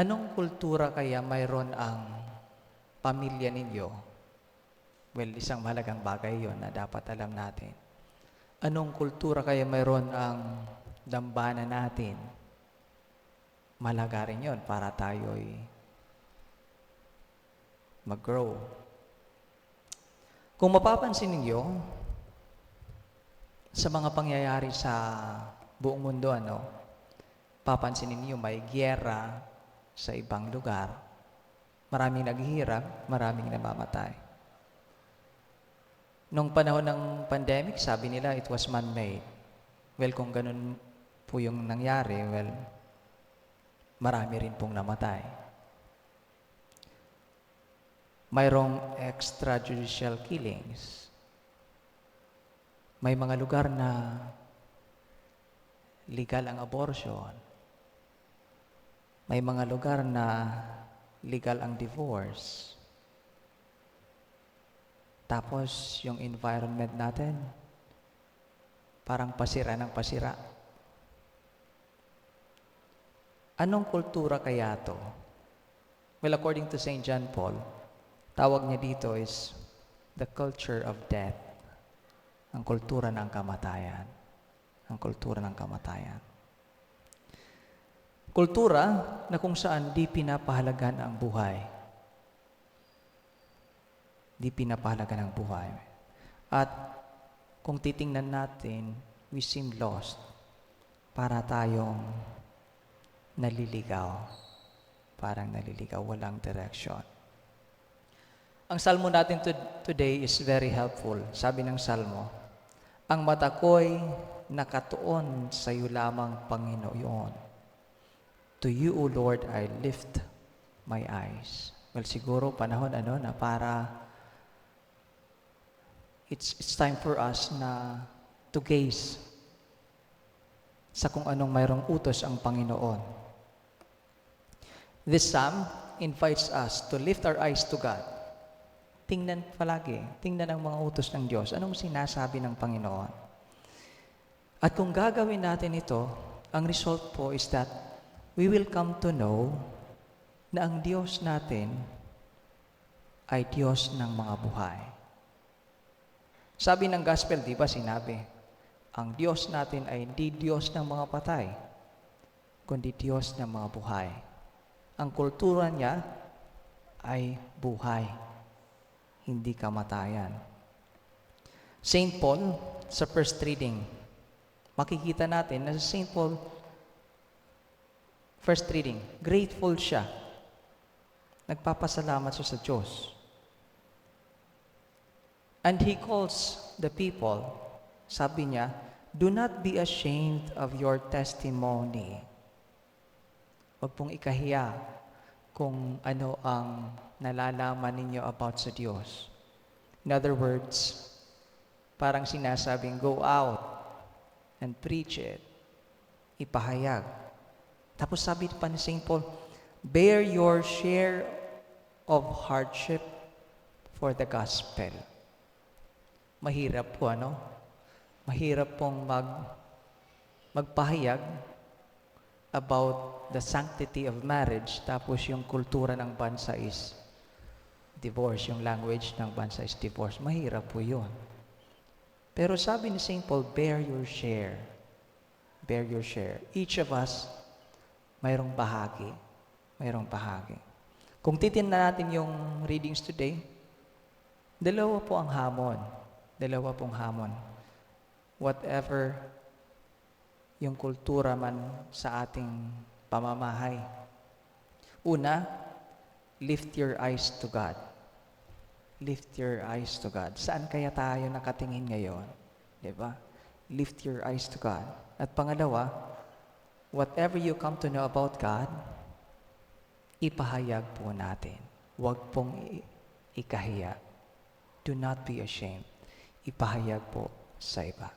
Anong kultura kaya mayroon ang pamilya ninyo? Well, isang mahalagang bagay yon na dapat alam natin. Anong kultura kaya mayroon ang dambana natin? Mahalaga rin yon para tayo'y mag-grow. Kung mapapansin ninyo, sa mga pangyayari sa buong mundo, papansin ninyo may giyera sa ibang lugar. Maraming naghihirap, maraming namamatay. Nung panahon ng pandemic, sabi nila it was man-made. Well, kung ganun po yung nangyari, well, marami rin pong namatay. Mayroong extrajudicial killings. May mga lugar na legal ang abortion. May mga lugar na legal ang divorce. Tapos, yung environment natin, parang pasira ng pasira. Anong kultura kaya to? Well, according to St. John Paul, tawag niya dito is the culture of death. Ang kultura ng kamatayan. Ang kultura ng kamatayan. Kultura na kung saan di pinapahalagan ang buhay. Di pinapahalagan ang buhay. At kung titingnan natin, we seem lost. Para tayong naliligaw. Parang naliligaw, walang direction. Ang salmo natin today is very helpful. Sabi ng salmo, ang mata ko'y nakatuon sa iyo lamang, Panginoon. To you, O Lord, I lift my eyes. Well, siguro panahon na para it's time for us na to gaze sa kung anong mayroong utos ang Panginoon. This psalm invites us to lift our eyes to God. Tingnan ang mga utos ng Diyos. Anong sinasabi ng Panginoon? At kung gagawin natin ito, ang result po is that we will come to know na ang Diyos natin ay Diyos ng mga buhay. Sabi ng gospel, di ba sinabi, ang Diyos natin ay hindi Diyos ng mga patay, kundi Diyos ng mga buhay. Ang kultura niya ay buhay, hindi kamatayan. St. Paul, sa first reading, makikita natin na sa St. Paul, first reading, grateful siya. Nagpapasalamat siya sa Diyos. And he calls the people, sabi niya, do not be ashamed of your testimony. Huwag pong ikahiya kung ano ang nalalaman ninyo about sa Diyos. In other words, parang sinasabing, go out and preach it. Ipahayag. Tapos sabi pa ni St. Paul, bear your share of hardship for the gospel. Mahirap po, Mahirap pong magpahayag about the sanctity of marriage, tapos yung kultura ng bansa is divorce, yung language ng bansa is divorce. Mahirap po yun. Pero sabi ni St. Paul, bear your share. Bear your share. Each of us, mayroong bahagi. Mayroong bahagi. Kung titingnan natin yung readings today, dalawa po ang hamon. Dalawa pong hamon. Whatever yung kultura man sa ating pamamahay. Una, lift your eyes to God. Lift your eyes to God. Saan kaya tayo nakatingin ngayon? Diba? Lift your eyes to God. At pangalawa, whatever you come to know about God, ipahayag po natin. Huwag pong ikahiya. Do not be ashamed. Ipahayag po sa iba.